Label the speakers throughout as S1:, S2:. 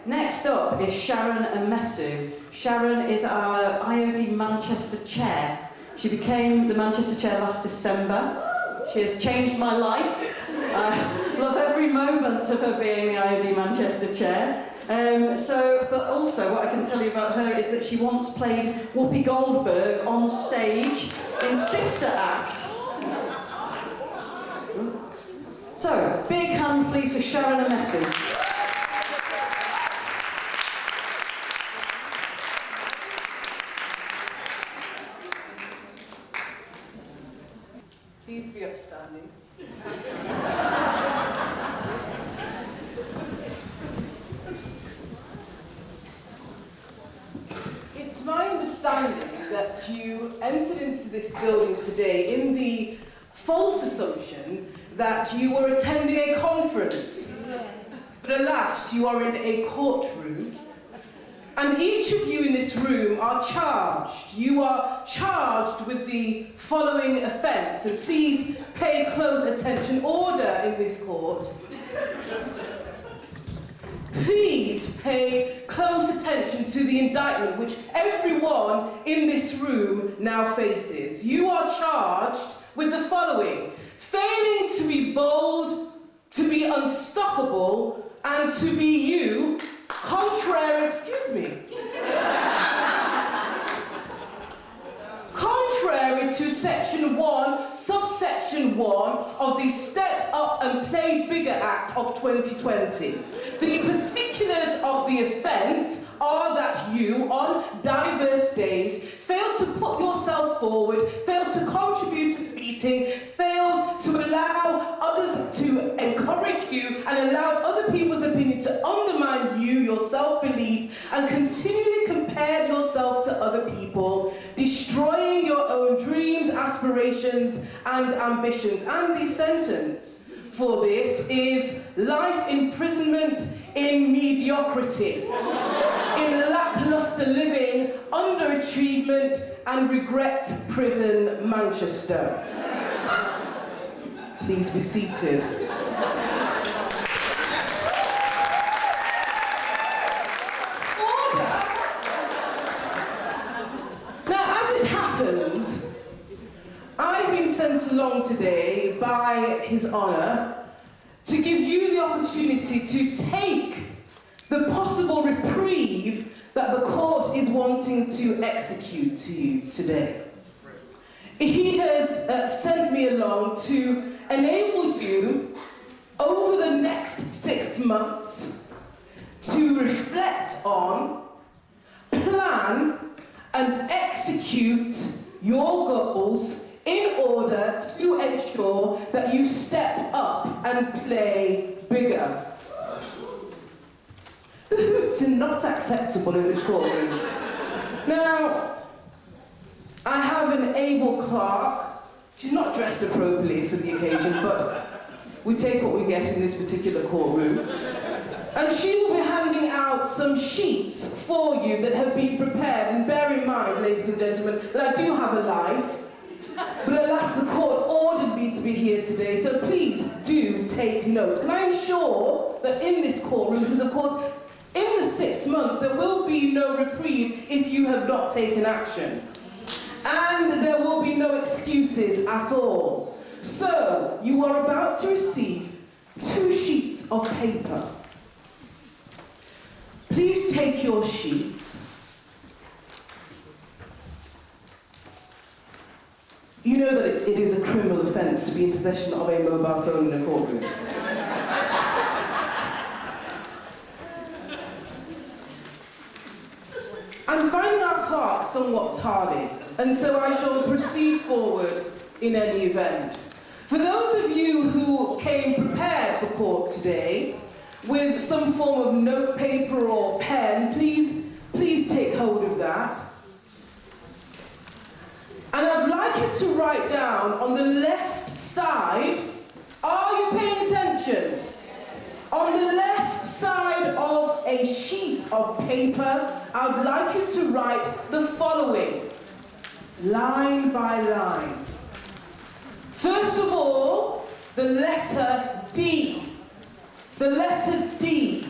S1: Next up is Sharon Amesu. Sharon is our IOD Manchester chair. She became the Manchester chair last December. She has changed my life. I love every moment of her being the IOD Manchester chair. But also what I can tell you about her is that she once played Whoopi Goldberg on stage in Sister Act. So, big hand please for Sharon Amesu.
S2: Please be upstanding. It's my understanding that you entered into this building today in the false assumption that you were attending a conference. But alas, you are in a courtroom. And each of you in this room are charged. You are charged with the following offence. And please pay close attention. Order in this court. Please pay close attention to the indictment which everyone in this room now faces. You are charged with the following: failing to be bold, to be unstoppable, and to be you, contrary to section 1, subsection 1 of the Step Up and Play Bigger Act of 2020. The particulars of the offence are that you, on diverse days, failed to put yourself forward, failed to contribute to the meeting, failed to allow others to encourage you, and allowed other people's opinion to undermine you, your self-belief, and continually compared yourself to other people, destroying your own dreams, aspirations, and ambitions. And the sentence for this is life imprisonment in mediocrity, in lacklustre living, underachievement, and regret prison, Manchester. Please be seated. Order. Now, as it happens, I've been sent along today by His Honour to give you the opportunity to take the possible reprieve that the court is wanting to execute to you today. He has sent me along to enable you over the next 6 months to reflect on, plan, and execute your goals in order to ensure that you step up and play bigger. The hoots are not acceptable in this courtroom. Now, I have an able clerk. She's not dressed appropriately for the occasion, but we take what we get in this particular courtroom. And she will be handing out some sheets for you that have been prepared. And bear in mind, ladies and gentlemen, that I do have a life. But alas, the court ordered me to be here today, so please do take note. And I am sure that in this courtroom, because of course, in the 6 months, there will be no reprieve if you have not taken action. And there will be no excuses at all. So, you are about to receive 2 sheets of paper. Please take your sheets. You know that it is a criminal offence to be in possession of a mobile phone in a courtroom. I'm finding our clerk somewhat tardy, and so I shall proceed forward in any event. For those of you who came prepared for court today, with some form of notepaper or pen, please take hold of that. And I'd like you to write down on the left side, are you paying attention? On the left side of a sheet of paper, I would like you to write the following, line by line. First of all, the letter D. The letter D.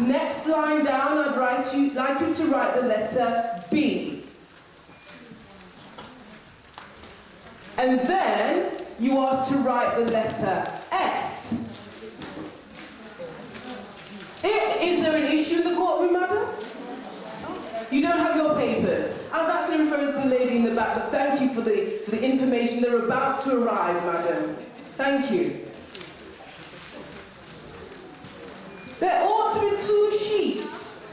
S2: next line down, I'd like you to write the letter B. And then you are to write the letter S. Is there an issue in the courtroom, madam? You don't have your papers. I was actually referring to the lady in the back, but thank you for the information. They're about to arrive, madam. Thank you. There ought to be 2 sheets.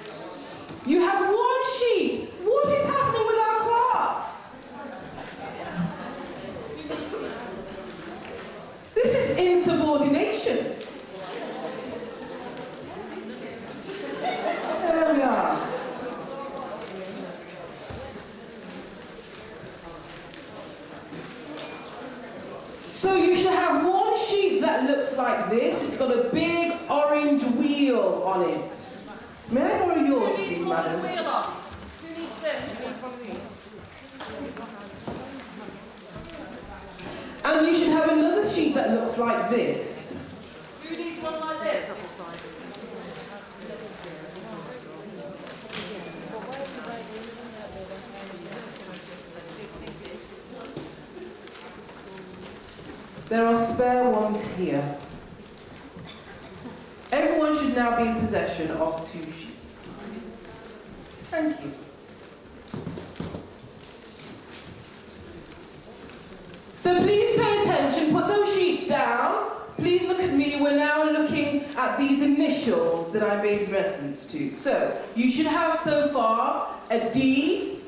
S2: You have 1 sheet. What is happening with our clerks? This is insubordination. There we are. So you should have 1 sheet that looks like this. It's got a big orange wheel on it. May I borrow yours, please, madam?
S3: Who needs one off? Who needs this? Who needs one of these?
S2: And you should have another sheet that looks like this.
S3: Who needs one like this?
S2: There are spare ones here. Everyone should now be in possession of 2 sheets. Thank you. So please pay attention, put those sheets down. Please look at me, we're now looking at these initials that I made reference to. So, you should have so far a D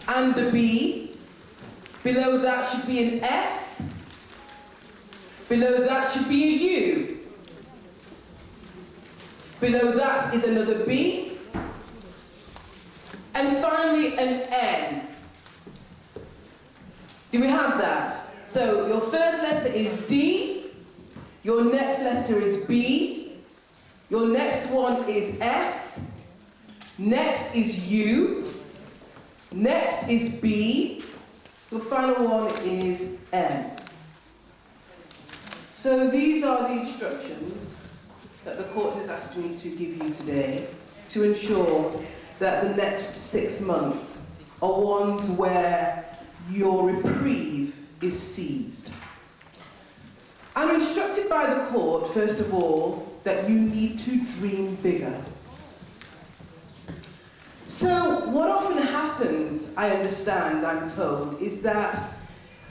S2: and a B. Below that should be an S. Below that should be a U. Below that is another B. And finally an N. Do we have that? So your first letter is D, your next letter is B, your next one is S, next is U, next is B, your final one is M. So these are the instructions that the court has asked me to give you today to ensure that the next 6 months are ones where your reprieve is seized. I'm instructed by the court, first of all, that you need to dream bigger. So what often happens, I understand, I'm told, is that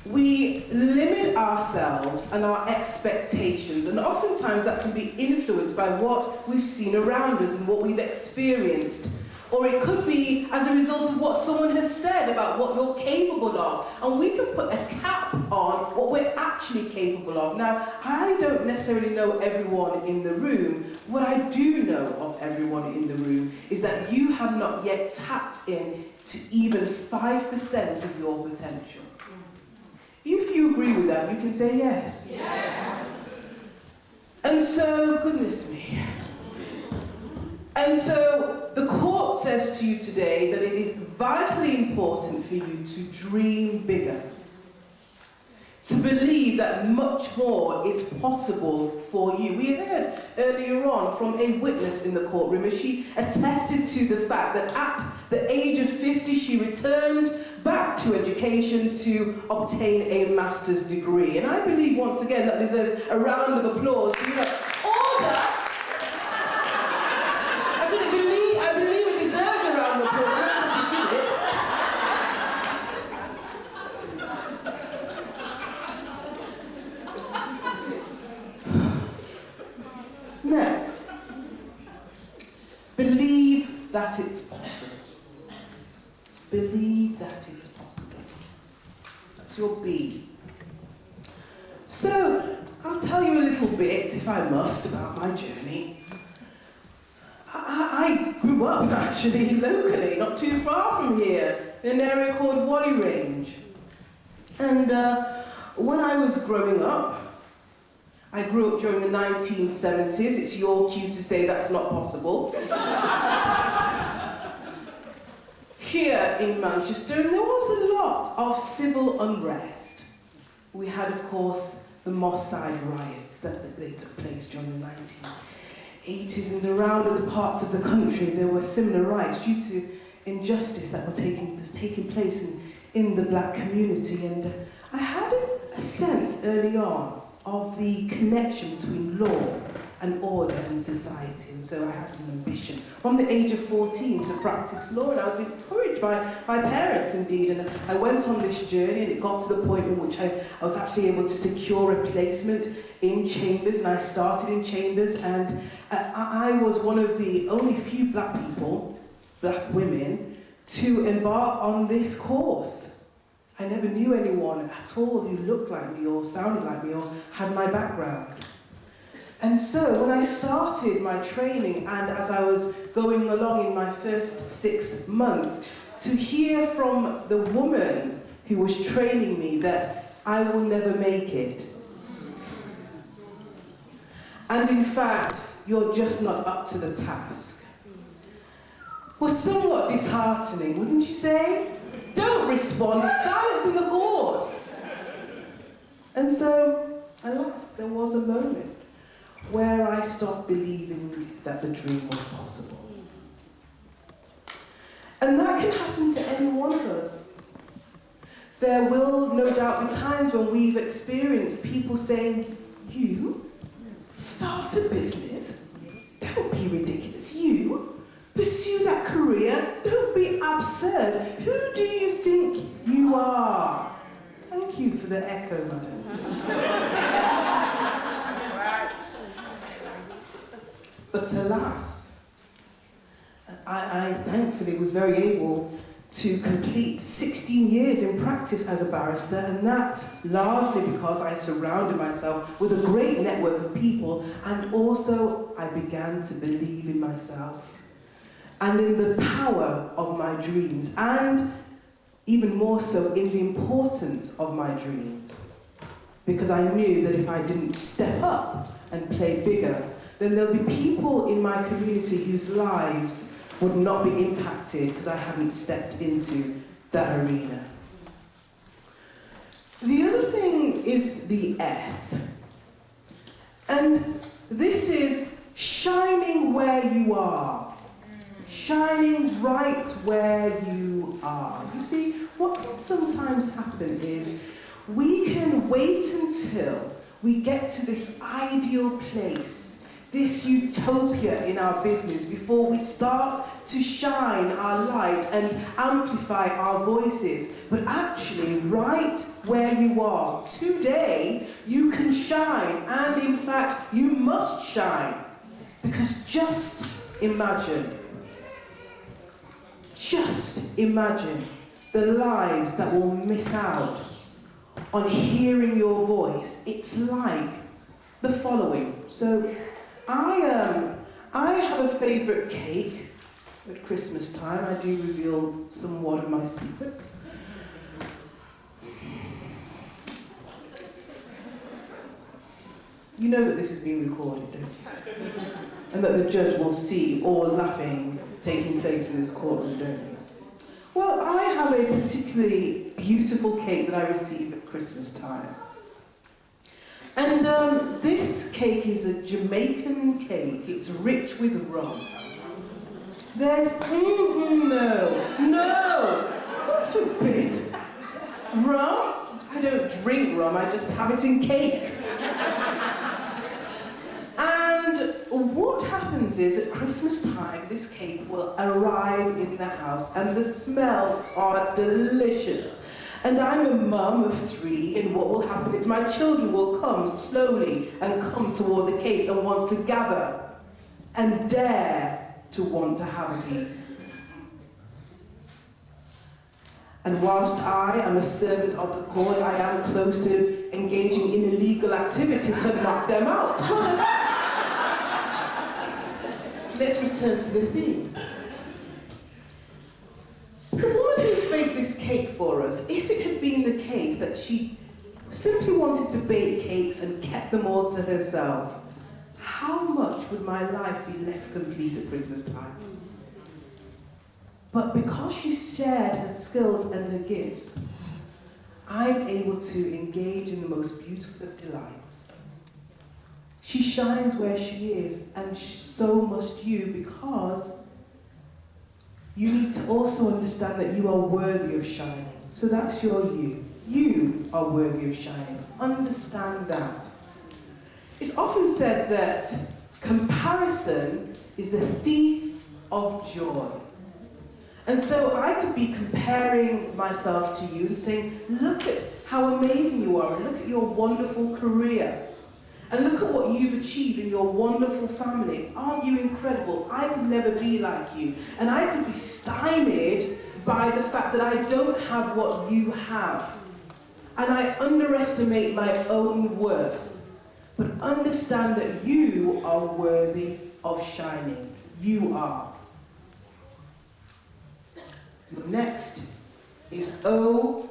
S2: we limit ourselves and our expectations, and oftentimes that can be influenced by what we've seen around us and what we've experienced. Or it could be as a result of what someone has said about what you're capable of. And we can put a cap on what we're actually capable of. Now, I don't necessarily know everyone in the room. What I do know of everyone in the room is that you have not yet tapped in to even 5% of your potential. If you agree with that, you can say yes.
S3: Yes.
S2: And so, goodness me. And so, the court says to you today that it is vitally important for you to dream bigger. To believe that much more is possible for you. We heard earlier on from a witness in the courtroom as she attested to the fact that at the age of 50 she returned back to education to obtain a master's degree. And I believe once again that deserves a round of applause. You know, order! I believe it deserves a round of applause. Next, believe that it's possible. Believe that it's possible. That's your B. So, I'll tell you a little bit, if I must, about my journey. I grew up, actually, locally, not too far from here, in an area called Wally Range. And when I was growing up, I grew up during the 1970s. It's your cue to say that's not possible. Here in Manchester, and there was a lot of civil unrest. We had, of course, the Moss Side riots that they took place during the 80s and around other parts of the country, there were similar riots due to injustice that was taking place in the black community. And I had a sense early on of the connection between law and order in society, and so I had an ambition from the age of 14 to practice law, and I was encouraged by my parents indeed, and I went on this journey, and it got to the point in which I was actually able to secure a placement in chambers, and I started in chambers, and I was one of the only few black people, black women, to embark on this course. I never knew anyone at all who looked like me or sounded like me or had my background. And so when I started my training, and as I was going along in my first 6 months, to hear from the woman who was training me that I will never make it. And in fact, you're just not up to the task, was somewhat disheartening, wouldn't you say? Don't respond, silence in the court. And so, alas, there was a moment where I stopped believing that the dream was possible. And that can happen to any one of us. There will no doubt be times when we've experienced people saying, "You start a business? Don't be ridiculous. You pursue that career? Don't be absurd. Who do you think you are?" Thank you for the echo, madam. But alas, I thankfully was very able to complete 16 years in practice as a barrister, and that's largely because I surrounded myself with a great network of people, and also I began to believe in myself and in the power of my dreams, and even more so in the importance of my dreams. Because I knew that if I didn't step up and play bigger, then there'll be people in my community whose lives would not be impacted because I hadn't stepped into that arena. The other thing is the S. And this is shining where you are. Shining right where you are. You see, what can sometimes happen is we can wait until we get to this ideal place, this utopia in our business, before we start to shine our light and amplify our voices. But actually, right where you are, today, you can shine. And in fact, you must shine. Because just imagine the lives that will miss out on hearing your voice. It's like the following. So, I have a favourite cake at Christmas time. I do reveal somewhat of my secrets. You know that this is being recorded, don't you? And that the judge will see all laughing taking place in this courtroom, don't you? Well, I have a particularly beautiful cake that I receive at Christmas time. And this cake is a Jamaican cake. It's rich with rum. There's, no, God forbid. Rum? I don't drink rum, I just have it in cake. And what happens is, at Christmas time, this cake will arrive in the house, and the smells are delicious. And I'm a mum of 3, and what will happen is my children will come slowly and come toward the cake and want to gather and dare to want to have a piece. And whilst I am a servant of the court, I am close to engaging in illegal activity to knock them out. But let's return to the theme. The woman who's baked this cake for us, if it had been the case that she simply wanted to bake cakes and kept them all to herself, how much would my life be less complete at Christmas time? But because she shared her skills and her gifts, I'm able to engage in the most beautiful of delights. She shines where she is, and so must you, because you need to also understand that you are worthy of shining. So that's your you. You are worthy of shining. Understand that. It's often said that comparison is the thief of joy. And so I could be comparing myself to you and saying, look at how amazing you are, and look at your wonderful career, and look at what you've achieved in your wonderful family. Aren't you incredible? I could never be like you. And I could be stymied by the fact that I don't have what you have. And I underestimate my own worth. But understand that you are worthy of shining. You are. Next is O,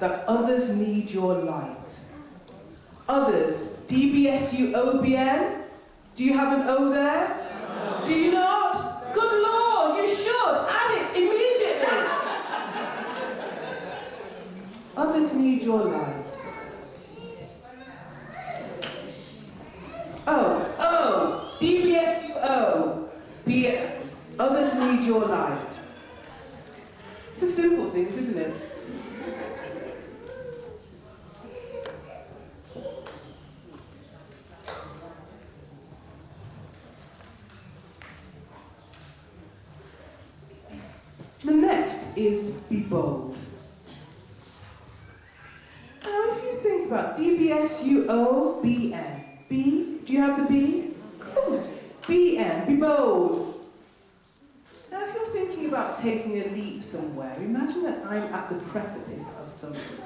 S2: that others need your light. Others, DBSU OBM. Do you have an O there? No. Do you not? Good Lord, you should. Add it immediately. Others need your light. O, DBSU O. Others need your light. It's a simple thing, isn't it? The next is be bold. Now, if you think about DBSUOBN, B, do you have the B? Good. BN, be bold. Now, if you're thinking about taking a leap somewhere, imagine that I'm at the precipice of something.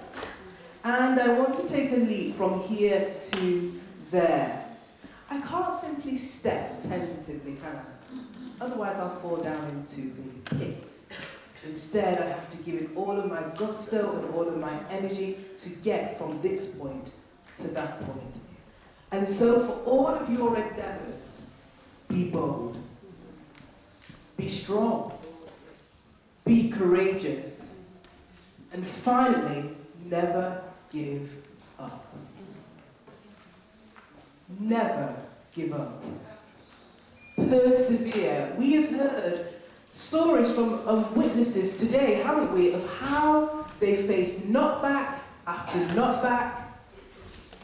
S2: And I want to take a leap from here to there. I can't simply step tentatively, can I? Otherwise, I'll fall down into the pit. Instead, I have to give it all of my gusto and all of my energy to get from this point to that point. And so, for all of your endeavors, be bold. Be strong. Be courageous. And finally, never give up. Never give up. Persevere. We have heard stories from witnesses today, haven't we, of how they faced knockback after knockback,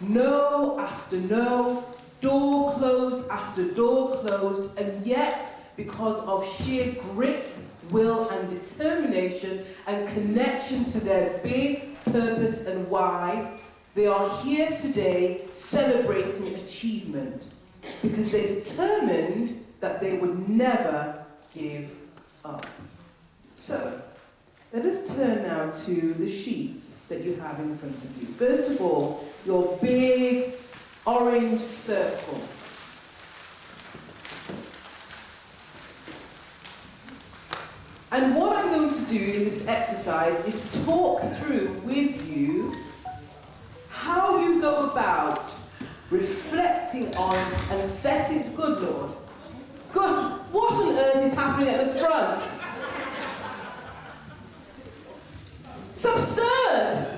S2: no after no, door closed after door closed, and yet, because of sheer grit, will and determination and connection to their big purpose and why, they are here today celebrating achievement, because they determined that they would never give up. So, let us turn now to the sheets that you have in front of you. First of all, your big orange circle. And what I'm going to do in this exercise is talk through with you how you go about reflecting on and setting, good Lord, good, what on earth is happening at the front? It's absurd!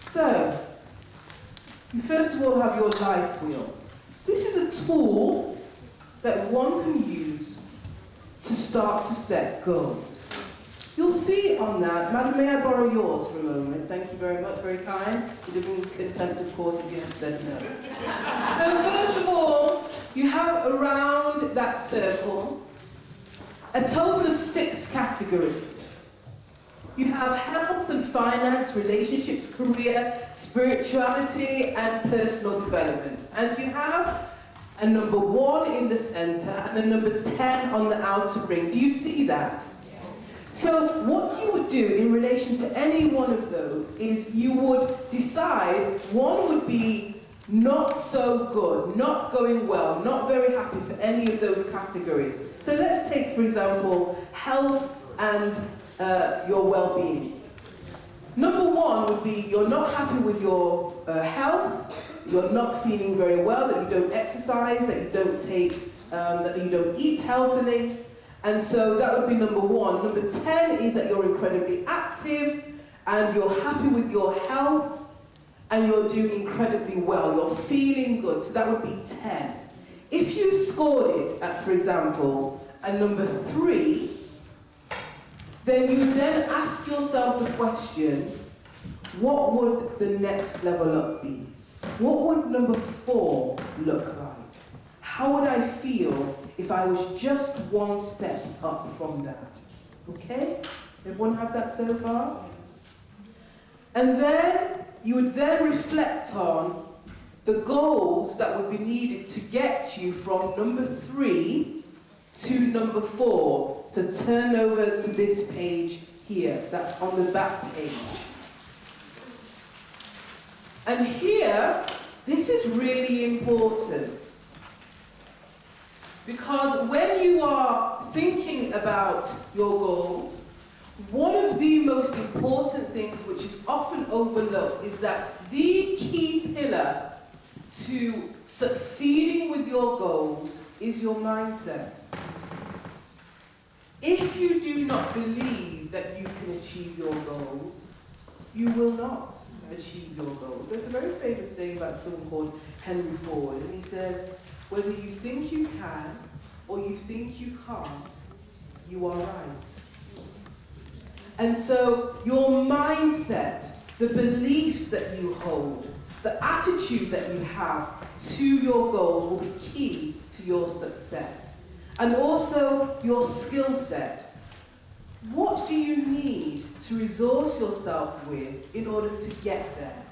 S2: So, you first of all have your life wheel. This is a tool that one can use to start to set goals. You'll see on that, Madam, may I borrow yours for a moment? Thank you very much, very kind. You'd have been contempt of court if you had said no. So first of all, you have around that circle a total of 6 categories. You have health and finance, relationships, career, spirituality, and personal development. And you have a number 1 in the centre and a number 10 on the outer ring. Do you see that? So what you would do in relation to any one of those is you would decide one would be not so good, not going well, not very happy for any of those categories. So let's take, for example, health and your well-being. Number 1 would be you're not happy with your health, you're not feeling very well, that you don't exercise, that you don't take, that you don't eat healthily, And so that would be number 1. Number 10 is that you're incredibly active and you're happy with your health and you're doing incredibly well. You're feeling good. So that would be 10. If you scored it at, for example, a number 3, then you would then ask yourself the question, what would the next level up be? What would number 4 look like? How would I feel if I was just one step up from that? Okay? Everyone have that so far? And then you would then reflect on the goals that would be needed to get you from number 3 to number 4. So turn over to this page here. That's on the back page. And here, this is really important. Because when you are thinking about your goals, one of the most important things which is often overlooked is that the key pillar to succeeding with your goals is your mindset. If you do not believe that you can achieve your goals, you will not achieve your goals. There's a very famous saying about someone called Henry Ford, and he says, whether you think you can or you think you can't, you are right. And so your mindset, the beliefs that you hold, the attitude that you have to your goals will be key to your success. And also your skill set. What do you need to resource yourself with in order to get there?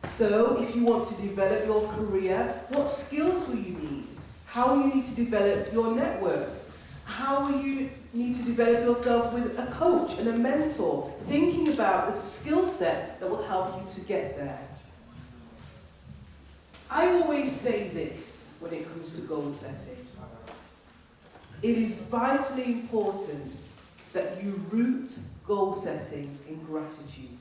S2: So, if you want to develop your career, what skills will you need? How will you need to develop your network? How will you need to develop yourself with a coach and a mentor? Thinking about the skill set that will help you to get there. I always say this when it comes to goal setting. It is vitally important that you root goal setting in gratitude.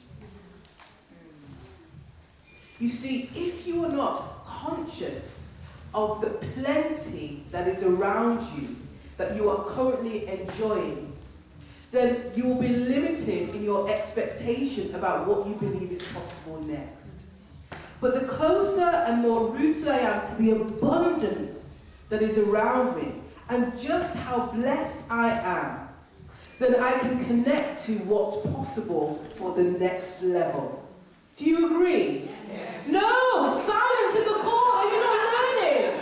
S2: You see, if you are not conscious of the plenty that is around you, that you are currently enjoying, then you will be limited in your expectation about what you believe is possible next. But the closer and more rooted I am to the abundance that is around me, and just how blessed I am, then I can connect to what's possible for the next level. Do you agree? Yes. No! Silence in the corner! You're not learning!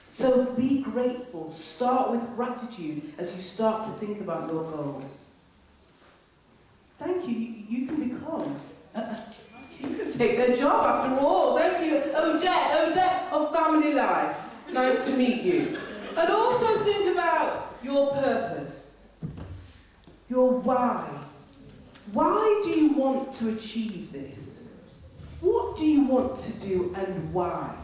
S2: So be grateful. Start with gratitude as you start to think about your goals. Thank you. You can become... you can take their job after all. Thank you. Odette of Family Life. Nice to meet you. And also think about your purpose. Your why. Why do you want to achieve this? What do you want to do and why?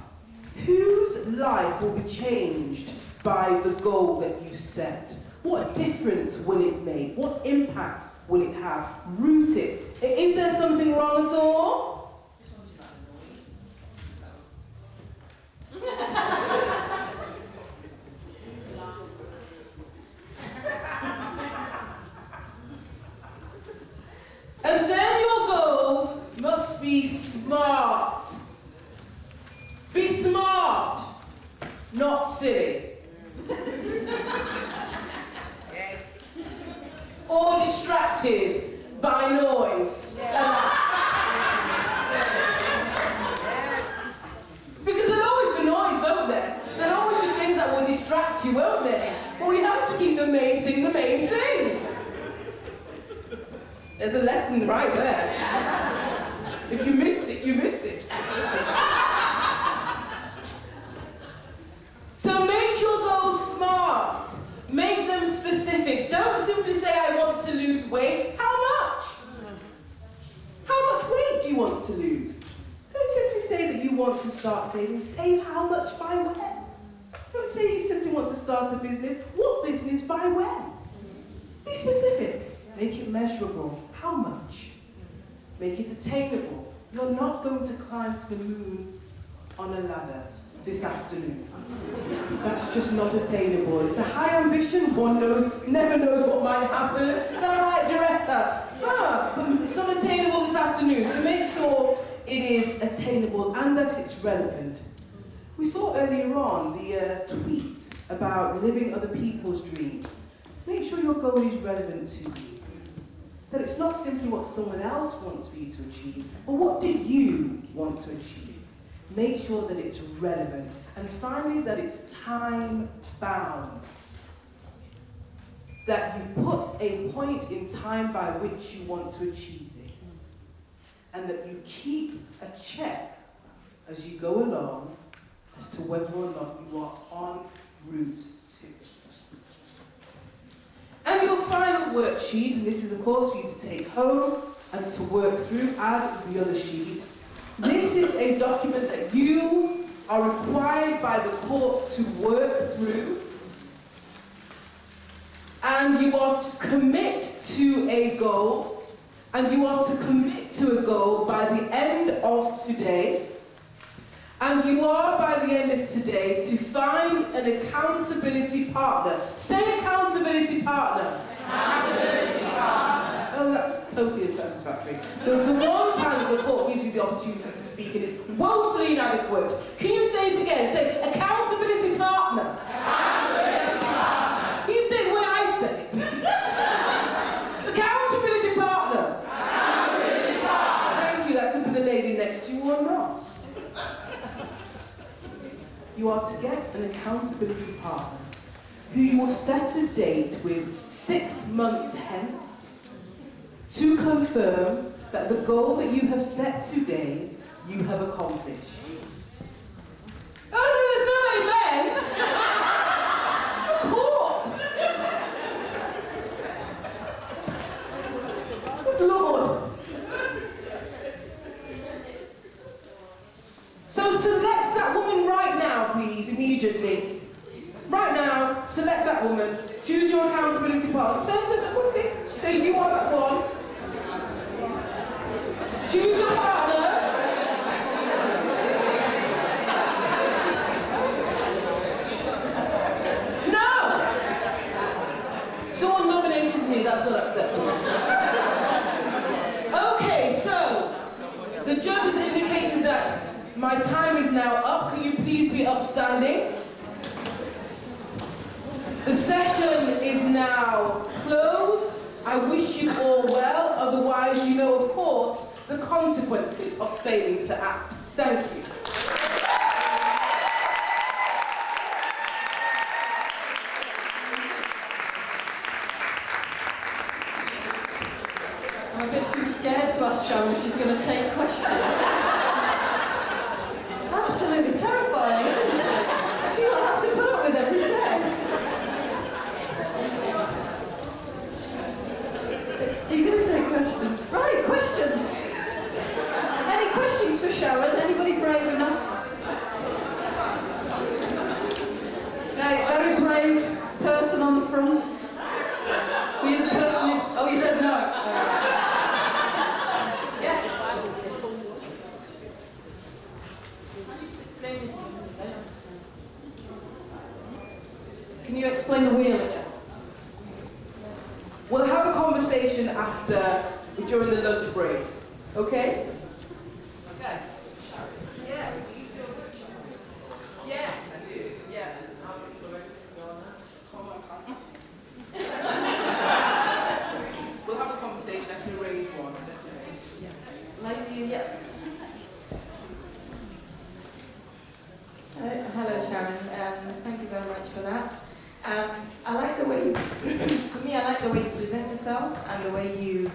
S2: Whose life will be changed by the goal that you set? What difference will it make? What impact will it have? Root it. Is there something wrong at all? And then your goals must be smart. Be smart, not silly.
S3: Yes.
S2: Or distracted by noise.
S3: Yes.
S2: Because there'll always be noise, won't there? There'll always be things that will distract you, won't there? But we have to keep the main thing the main thing. There's a lesson right there. If you missed it, you missed it. So make your goals smart. Make them specific. Don't simply say, I want to lose weight. How much? How much weight do you want to lose? Don't simply say that you want to start saving. Save how much by when? Don't say you simply want to start a business. What business by when? Be specific. Make it measurable. How much? Make it attainable. You're not going to climb to the moon on a ladder. this afternoon. That's just not attainable. It's a high ambition, one never knows what might happen. Is that right, Doretta? But it's not attainable this afternoon, so make sure it is attainable and that it's relevant. We saw earlier on the tweet about living other people's dreams. Make sure your goal is relevant to you. That it's not simply what someone else wants for you to achieve, but what do you want to achieve? Make sure that it's relevant. And finally, that it's time-bound. That you put a point in time by which you want to achieve this. And that you keep a check as you go along as to whether or not you are on route to it. And your final worksheet, and this is of course for you to take home and to work through, as is the other sheet. This is a document that you are required by the court to work through, and you are to commit to a goal, and you are to commit to a goal by the end of today, and you are by the end of today to find an accountability partner. Say accountability partner. Accountability partner. Oh, that's totally unsatisfactory. The one time that the court gives you the opportunity to speak and is woefully inadequate. Can you say it again? Say accountability partner. Accountability partner. Can you say it the way I've said it, please? Accountability partner. Accountability partner. Thank you. That could be the lady next to you or not. You are to get an accountability partner who you will set a date with 6 months hence to confirm that the goal that you have set today, you have accomplished. Oh no, there's no amen! It's a court! Good Lord! So select that woman right now, please, immediately. Right now, select that woman. Choose your accountability partner. Turn to her quickly. Dave, you are that one. Choose your partner. No! Someone nominated me, that's not acceptable. Okay, so the judge has indicated that my time is now up. Can you please be upstanding? The session is now closed. I wish you all well. Otherwise, you know, of course, the consequences of failing to act. Thank you.
S1: I'm a bit too scared to ask Sharon if she's going to take questions. Absolutely terrifying, isn't she? See what I have to put up with every day. Are you going to take questions? Right, questions. Any questions for Sharon? Anybody brave enough? Okay, very brave person on the front. Were you the person who... Oh, you said no. Yes. Can you explain the wheel again?
S2: We'll have a conversation after, during the lunch break. Okay? Okay. Yes. Yes, I do. Yeah. We'll have a conversation. I can arrange one.
S1: Lady, yeah.
S4: Hello, Sharon. Thank you very much for that. I like the way you, for me, I like the way you present yourself and the way you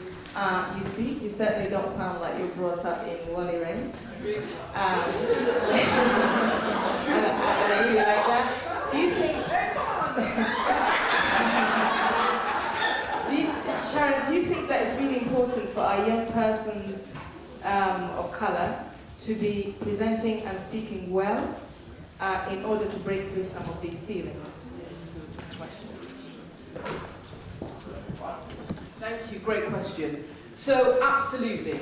S4: speak. You certainly don't sound like you're brought up in Wally Range. I really like that. Do you think, Sharon, do you think that it's really important for our young persons of colour to be presenting and speaking well in order to break through some of these ceilings?
S2: Thank you, great question. So, absolutely.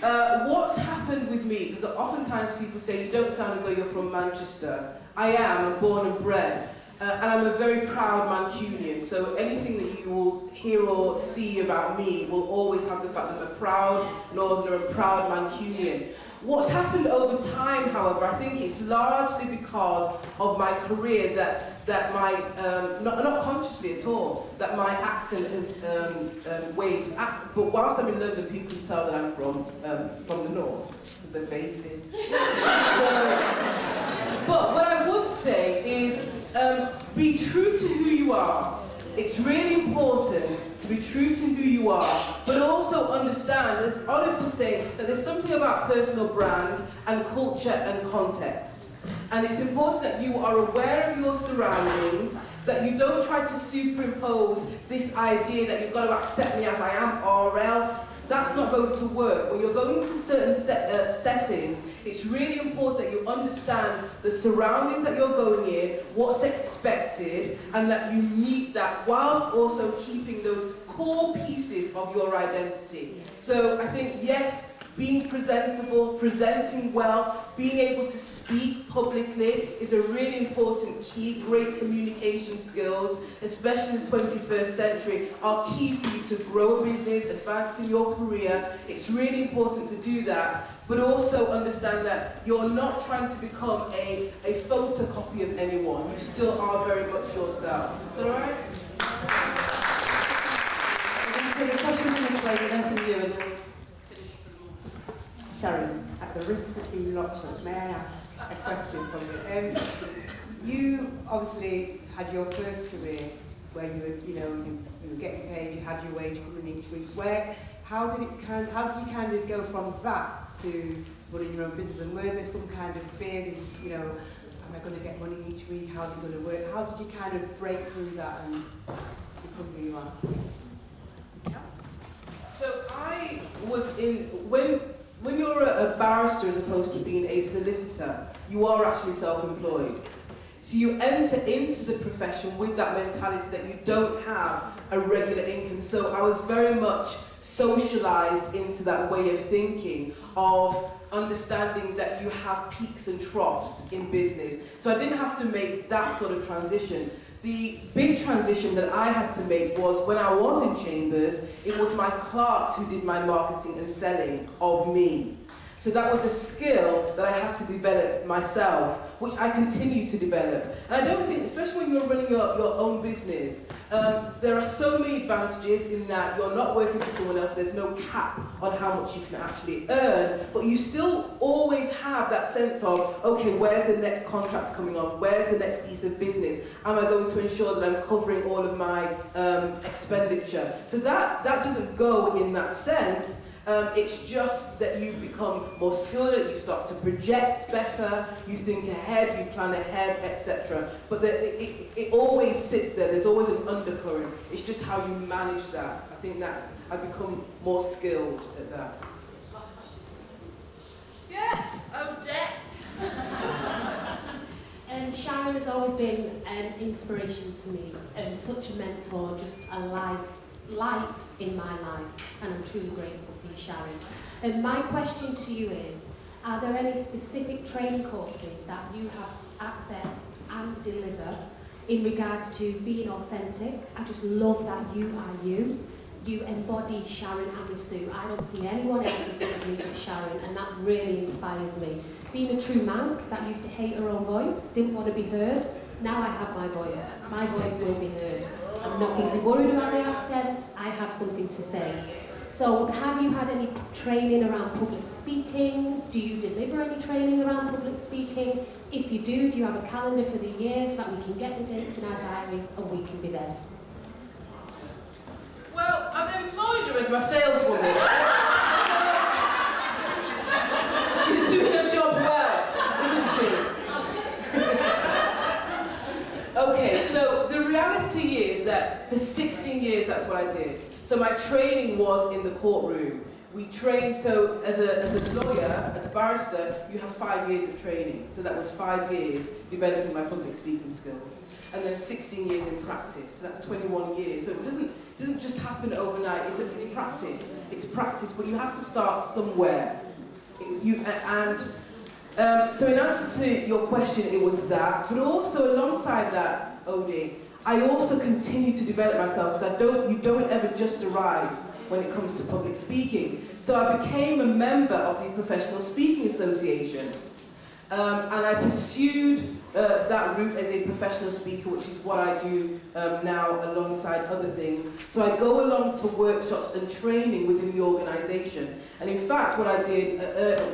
S2: What's happened with me, because oftentimes people say, you don't sound as though you're from Manchester. I am, I'm born and bred. And I'm a very proud Mancunian, so anything that you will hear or see about me will always have the fact that I'm a proud Northerner and proud Mancunian. What's happened over time, however, I think it's largely because of my career that my, not consciously at all, that my accent has waved. But whilst I'm in London, people can tell that I'm from the north, because they're based in. But what I would say is, be true to who you are. It's really important to be true to who you are, but also understand, as Olive was saying, that there's something about personal brand and culture and context. And it's important that you are aware of your surroundings, that you don't try to superimpose this idea that you've got to accept me as I am or else. That's not going to work. When you're going into certain settings, it's really important that you understand the surroundings that you're going in, what's expected, and that you meet that whilst also keeping those core pieces of your identity. So I think, yes, being presentable, presenting well, being able to speak publicly is a really important key. Great communication skills, especially in the 21st century, are key for you to grow a business, advance in your career. It's really important to do that, but also understand that you're not trying to become a photocopy of anyone. You still are very much yourself. Is that all right?
S1: We're going to take a question from this lady, then from you, and then we'll finish from
S5: Sharon, at the risk of being locked up, may I ask a question from you? You obviously had your first career where you were getting paid, you had your wage coming each week. How did you kind of go from that to running your own business? And were there some kind of fears of, am I going to get money each week? How's it going to work? How did you kind of break through that and become who you are?
S2: So I was when you're a barrister as opposed to being a solicitor, you are actually self-employed. So you enter into the profession with that mentality that you don't have a regular income. So I was very much socialized into that way of thinking, of understanding that you have peaks and troughs in business. So I didn't have to make that sort of transition. The big transition that I had to make was when I was in Chambers, it was my clerks who did my marketing and selling of me. So that was a skill that I had to develop myself, which I continue to develop. And I don't think, especially when you're running your own business, there are so many advantages in that you're not working for someone else, there's no cap on how much you can actually earn, but you still always have that sense of, okay, where's the next contract coming on? Where's the next piece of business? Am I going to ensure that I'm covering all of my expenditure? So that doesn't go in that sense. It's just that you become more skilled, you start to project better, you think ahead, you plan ahead, etc. But it always sits there, there's always an undercurrent. It's just how you manage that. I think that I've become more skilled at that.
S3: Last question. Yes, Odette.
S6: Sharon has always been an inspiration to me, and such a mentor, just a light in my life, and I'm truly grateful for you, Sharon. And my question to you is, are there any specific training courses that you have accessed and deliver in regards to being authentic? I just love that you are you. You embody Sharon Amesu. I don't see anyone else in front of me but Sharon, and that really inspires me. Being a true Manc that used to hate her own voice, didn't want to be heard, now I have my voice. My voice will be heard. I'm not going to be worried about the accent, I have something to say. So have you had any training around public speaking? Do you deliver any training around public speaking? If you do you have a calendar for the year so that we can get the dates in our diaries and we can be there?
S2: Well, I've employed her as my saleswoman. She's doing her job well, isn't she? Okay, so the reality is that for 16 years that's what I did. So my training was in the courtroom. we trained, so as a lawyer, as a barrister, you have 5 years of training. So that was 5 years developing my public speaking skills. And then 16 years in practice, so that's 21 years. So it doesn't just happen overnight, it's practice, but you have to start somewhere. So in answer to your question, it was that, but also alongside that, Odie, I also continue to develop myself, because you don't ever just arrive when it comes to public speaking. So I became a member of the Professional Speaking Association, and I pursued that route as a professional speaker, which is what I do now alongside other things. So I go along to workshops and training within the organisation. And in fact, what I did,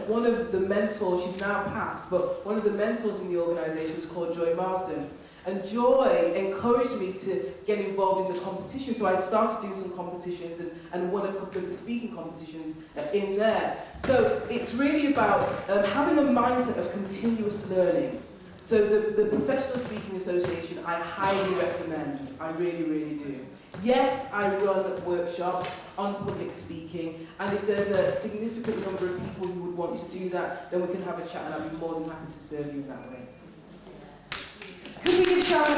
S2: one of the mentors, she's now passed, but one of the mentors in the organisation was called Joy Marsden. And Joy encouraged me to get involved in the competition. So I started doing some competitions and won a couple of the speaking competitions in there. So it's really about having a mindset of continuous learning. So the Professional Speaking Association, I highly recommend. I really, really do. Yes, I run workshops on public speaking, and if there's a significant number of people who would want to do that, then we can have a chat, and I'd be more than happy to serve you in that way.
S1: Could we give Sharon a